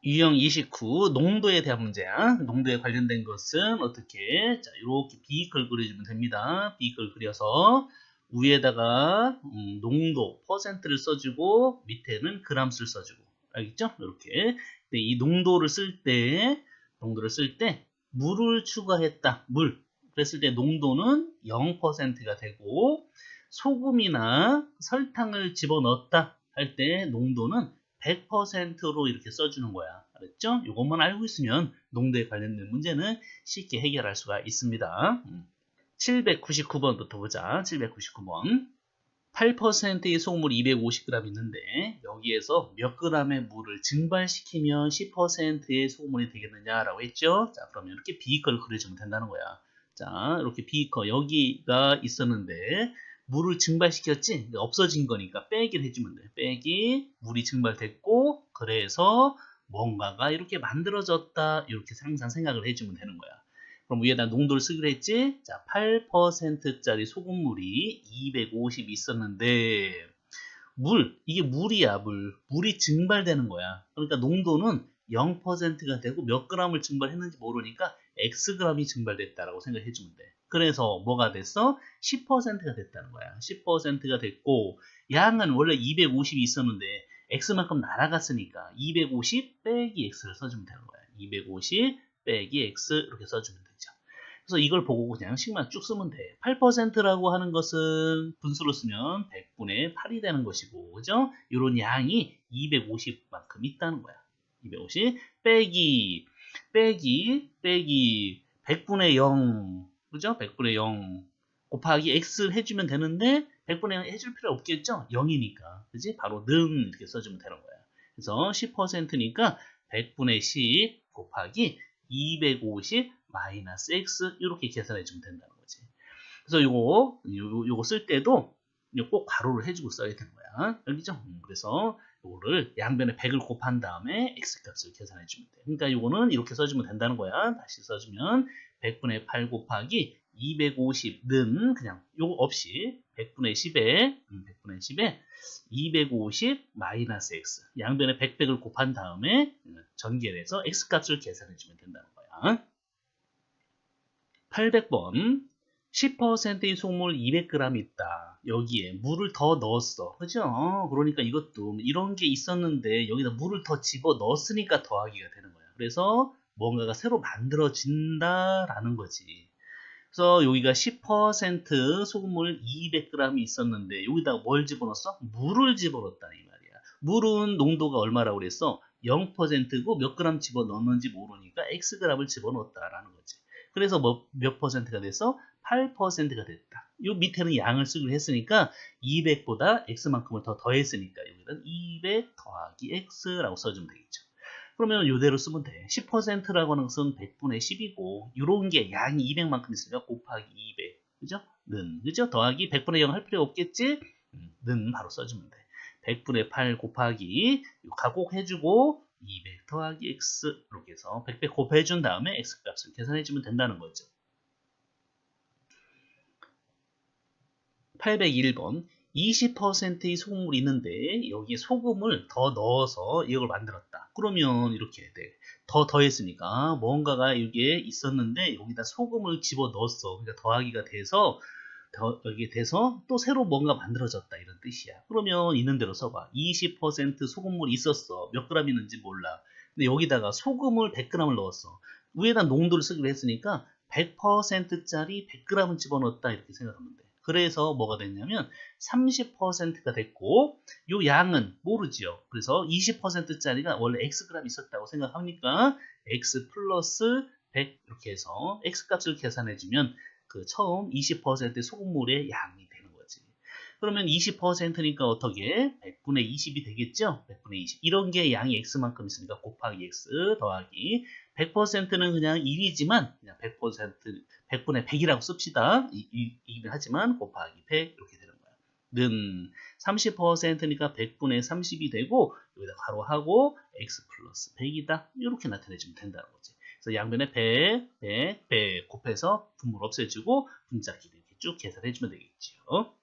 유형 29 농도에 대한 문제야. 농도에 관련된 것은 어떻게? 자, 이렇게 비कर 그려주면 됩니다. 비कर 그려서 위에다가 농도 퍼센트를 써주고 밑에는 그람수를 써주고, 알겠죠? 이렇게. 근데 이 농도를 쓸 때 물을 추가했다. 물. 그랬을 때 농도는 0%가 되고, 소금이나 설탕을 집어넣었다 할 때 농도는 100%로 이렇게 써주는 거야. 알았죠? 이것만 알고 있으면 농도에 관련된 문제는 쉽게 해결할 수가 있습니다. 799번부터 보자. 799번. 8%의 소금물이 250g 있는데 여기에서 몇 g의 물을 증발시키면 10%의 소금물이 되겠느냐라고 했죠. 자, 그러면 이렇게 비कर 그려주면 된다는 거야. 자, 이렇게 비कर 여기가 있었는데 물을 증발시켰지? 없어진 거니까 빼기를 해주면 돼. 빼기, 물이 증발됐고, 그래서 뭔가가 이렇게 만들어졌다. 이렇게 항상 생각을 해주면 되는 거야. 그럼 위에다 농도를 쓰기로 했지? 자, 8%짜리 소금물이 250 있었는데, 이게 물이야, 물이 증발되는 거야. 그러니까 농도는 0%가 되고 몇 g을 증발했는지 모르니까 xg이 증발됐다라고 생각해 주면 돼. 그래서 뭐가 됐어? 10%가 됐다는 거야. 10%가 됐고, 양은 원래 250이 있었는데, x만큼 날아갔으니까 250 빼기 x를 써주면 되는 거야. 250 빼기 x 이렇게 써주면 되죠. 그래서 이걸 보고 그냥 식만 쭉 쓰면 돼. 8%라고 하는 것은 분수로 쓰면 100분의 8이 되는 것이고, 그죠? 이런 양이 250만큼 있다는 거야. 250 빼기 100분의 0, 그죠? 100분의 0 곱하기 x를 해주면 되는데 100분의 0 해줄 필요 없겠죠? 0이니까. 그지? 바로 는 이렇게 써주면 되는 거야. 그래서 10%니까 100분의 10 곱하기 250 마이너스 x 이렇게 계산해 주면 된다는 거지. 그래서 요거 쓸 때도 꼭 가로를 해주고 써야 되는 거야. 알겠죠? 그래서 요거를 양변에 100을 곱한 다음에 x 값을 계산해 주면 돼. 그러니까 요거는 이렇게 써주면 된다는 거야. 다시 써주면 100분의 8 곱하기 250는 그냥 요거 없이 100분의 10에 250 마이너스 x 양변에 100을 곱한 다음에 전개해서 x 값을 계산해 주면 된다는 거야. 800번 10%의 소금물 200g 있다. 여기에 물을 더 넣었어. 그죠? 그러니까 이것도 이런 게 있었는데 여기다 물을 더 집어 넣었으니까 더하기가 되는 거야. 그래서 뭔가가 새로 만들어진다라는 거지. 그래서 여기가 10% 소금물 200g이 있었는데 여기다가 뭘 집어넣었어? 물을 집어넣었다 이 말이야. 물은 농도가 얼마라고 그랬어? 0%고 몇 g 집어넣었는지 모르니까 xg을 집어넣었다라는 거지. 그래서 몇 퍼센트가 돼서 8%가 됐다. 이 밑에는 양을 쓰기로 했으니까 200보다 x만큼을 더 더했으니까 여기는 200 더하기 x라고 써주면 되겠죠. 그러면 이대로 쓰면 돼. 10%라고 하는 것은 100분의 10이고 이런 게 양이 200만큼 있으니까 곱하기 200. 그죠? 그죠? 더하기 100분의 0 할 필요 없겠지? 는 바로 써주면 돼. 100분의 8 곱하기 가곡해주고 200 더하기 x 이렇게 해서 100 곱해준 다음에 x 값을 계산해주면 된다는 거죠. 801번 20%의 소금물이 있는데 여기에 소금을 더 넣어서 이걸 만들었다. 그러면 이렇게 돼. 더했으니까 뭔가가 이게 있었는데 여기다 소금을 집어 넣었어. 그러니까 더하기가 돼서 여기 돼서 또 새로 뭔가 만들어졌다 이런 뜻이야. 그러면 있는 대로 써봐. 20% 소금물이 있었어. 몇 그램 있는지 몰라. 근데 여기다가 소금을 100g을 넣었어. 위에다 농도를 쓰기로 했으니까 100%짜리 100g을 집어넣었다 이렇게 생각하면 돼. 그래서 뭐가 됐냐면 30%가 됐고 요 양은 모르지요. 그래서 20%짜리가 원래 xg 있었다고 생각하니까 x 플러스 100 이렇게 해서 x 값을 계산해주면 그 처음 20%의 소금물의 양이 되는 거지. 그러면 20%니까 어떻게? 100분의 20이 되겠죠? 100분의 20. 이런 게 양이 x만큼 있으니까 곱하기 x 더하기 100%는 그냥 1이지만 그냥 100분의 100이라고 씁시다. 2긴 하지만 곱하기 100 이렇게 되는 거야. 는 30%니까 100분의 30이 되고 여기다 가로하고 x 플러스 100이다. 이렇게 나타내주면 된다는 거지. 그래서 양변에 100 곱해서 분모를 없애주고 분자끼리 이렇게 쭉 계산해주면 되겠죠.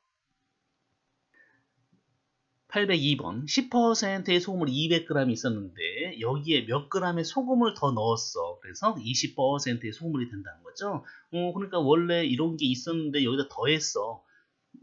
802번 10%의 소금물이 200g 있었는데 있는데 여기에 몇 g의 소금을 더 넣었어. 그래서 20%의 소금물이 된다는 거죠. 그러니까 원래 이런 게 있었는데 여기다 더했어.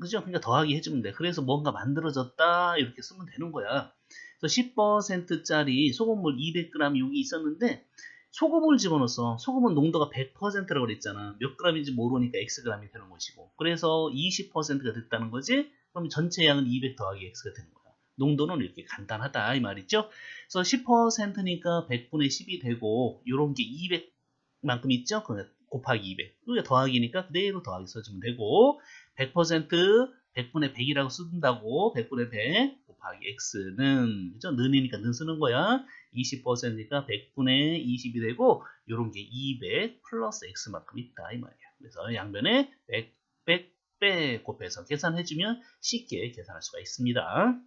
그죠? 그러니까 더하기 해주면 돼. 그래서 뭔가 만들어졌다 이렇게 쓰면 되는 거야. 그래서 10%짜리 소금물 200g 여기 있었는데 소금을 집어넣었어. 소금은 농도가 100%라고 그랬잖아. 몇 g인지 모르니까 xg이 되는 것이고. 그래서 20%가 됐다는 거지. 그럼 전체 양은 200 더하기 x가 되는 거야. 농도는 이렇게 간단하다 이 말이죠. 그래서 10%니까 100분의 10이 되고 이런 게 200만큼 있죠. 곱하기 200. 우리가 더하기니까 그대로 더하기 써주면 되고 100% 100분의 100이라고 쓴다고 100분의 100 곱하기 x는 그죠? 는이니까 는 쓰는 거야. 20%니까 100분의 20이 되고 이런 게 200 플러스 x만큼 있다 이 말이야. 그래서 양변에 100, 100, 100 곱해서 계산해주면 쉽게 계산할 수가 있습니다.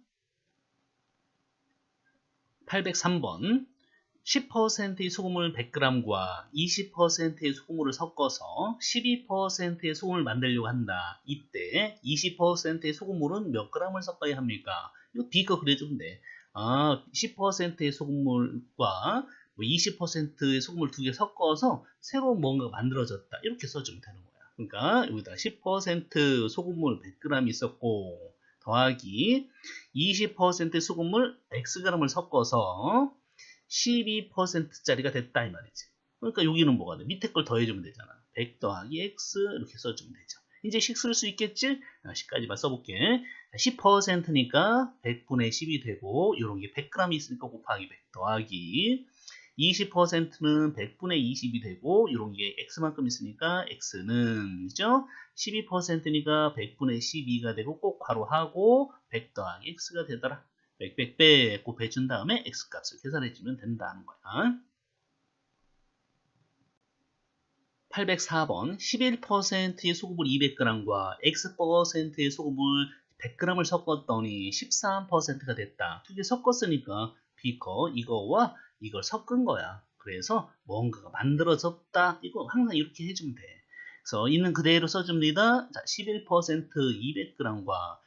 803번 10%의 소금을 100g과 20%의 소금물을 섞어서 12%의 소금을 만들려고 한다. 이때 20%의 소금물은 몇 g을 섞어야 합니까? 이거 B거 그려주면 돼. 10%의 소금물과 20%의 소금물 두 개 섞어서 새로운 뭔가가 만들어졌다. 이렇게 써주면 되는 거야. 그러니까 여기다 10% 소금물 100g 있었고 더하기 20% 소금물 Xg을 섞어서 12%짜리가 됐다 이 말이지. 그러니까 여기는 뭐가 돼? 밑에 걸 더해주면 되잖아. 100 더하기 x 이렇게 써주면 되죠. 이제 식 쓸 수 있겠지? 10까지만 써볼게. 10%니까 100분의 10이 되고 이런 게 100g 있으니까 곱하기 100 더하기 20%는 100분의 20이 되고 이런 게 x만큼 있으니까 x는 그죠? 12%니까 100분의 12가 되고 꼭 괄호하고 100 더하기 x가 되더라. 100 곱해준 다음에 x값을 계산해주면 된다는 거야. 804번 11%의 소금물 200g과 X%의 소금물 100g을 섞었더니 13%가 됐다. 두 개 섞었으니까 B거 이거와 이걸 섞은 거야. 그래서 뭔가가 만들어졌다. 이거 항상 이렇게 해주면 돼. 그래서 있는 그대로 써줍니다. 자, 11% 200g과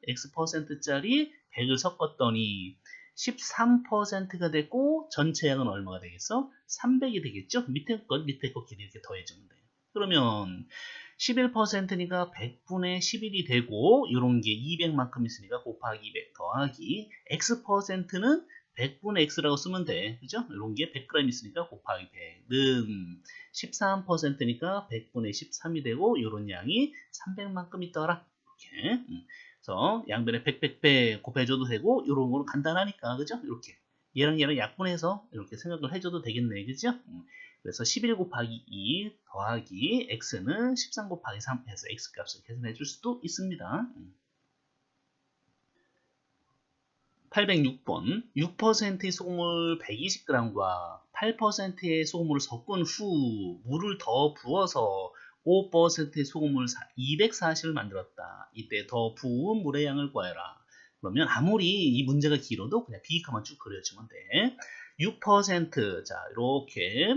X%짜리 100을 섞었더니 13%가 됐고 전체 양은 얼마가 되겠어? 300이 되겠죠? 밑에 거 길이 이렇게 더해주면 돼요. 그러면 11%니까 100분의 11이 되고 이런 게 200만큼 있으니까 곱하기 200 더하기 X%는 100분의 X라고 쓰면 돼. 그죠? 이런 게 100g 있으니까 곱하기 100는 13%니까 100분의 13이 되고 이런 양이 300만큼 있더라. 이렇게. 그래서 양변에 100 곱해줘도 되고 이런 거는 간단하니까 그죠? 이렇게 얘랑 얘랑 약분해서 이렇게 생각을 해줘도 되겠네 그죠? 그래서 11 곱하기 2 더하기 x는 13 곱하기 3 해서 x값을 계산해 줄 수도 있습니다. 806번 6%의 소금물 120g과 8%의 소금물을 섞은 후 물을 더 부어서 5%의 소금물 240을 만들었다. 이때 더 부은 물의 양을 구하여라. 그러면 아무리 이 문제가 길어도 그냥 비익화만 쭉 그려주면 돼. 6% 자 이렇게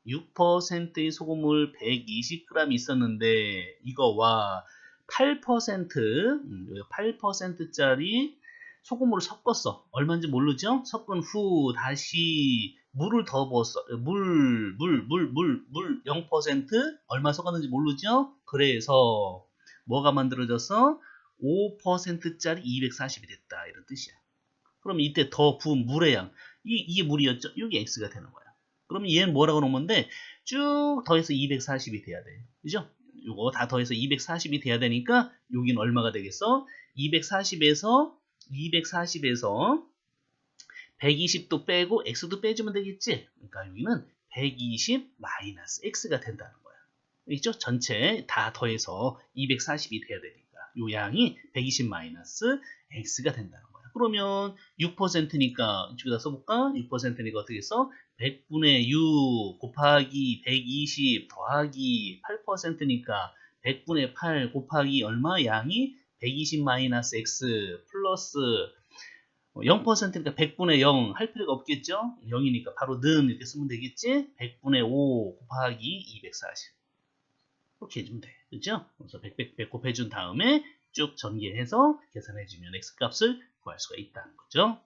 6%의 소금물 120g 있었는데 이거와 8%짜리 소금물을 섞었어. 얼마인지 모르죠? 섞은 후 다시 물을 더 부었어. 물 0% 얼마 섞었는지 모르죠? 그래서 뭐가 만들어졌어? 5%짜리 240이 됐다. 이런 뜻이야. 그럼 이때 더 부은 물의 양. 이게 물이었죠? 이게 x가 되는 거야. 그러면 얘는 뭐라고 놓으면 돼? 쭉 더해서 240이 돼야 돼. 그죠? 요거 다 더해서 240이 돼야 되니까 여기는 얼마가 되겠어? 240에서 120도 빼고 x도 빼주면 되겠지? 그러니까 여기는 120 마이너스 x가 된다는 거야. 있죠? 전체 다 더해서 240이 돼야 되니까 요 양이 120 마이너스 x가 된다는 거야. 그러면 6%니까 이쪽에다 써볼까? 6%니까 어떻게 써? 100분의 6 곱하기 120 더하기 8%니까 100분의 8 곱하기 얼마? 양이 120 마이너스 x 플러스 0%니까 100분의 0 할 필요가 없겠죠? 0이니까 바로 는 이렇게 쓰면 되겠지? 100분의 5 곱하기 240 이렇게 해주면 돼. 그죠? 그래서 100 곱해준 다음에 쭉 전개해서 계산해주면 x값을 구할 수가 있다는 거죠.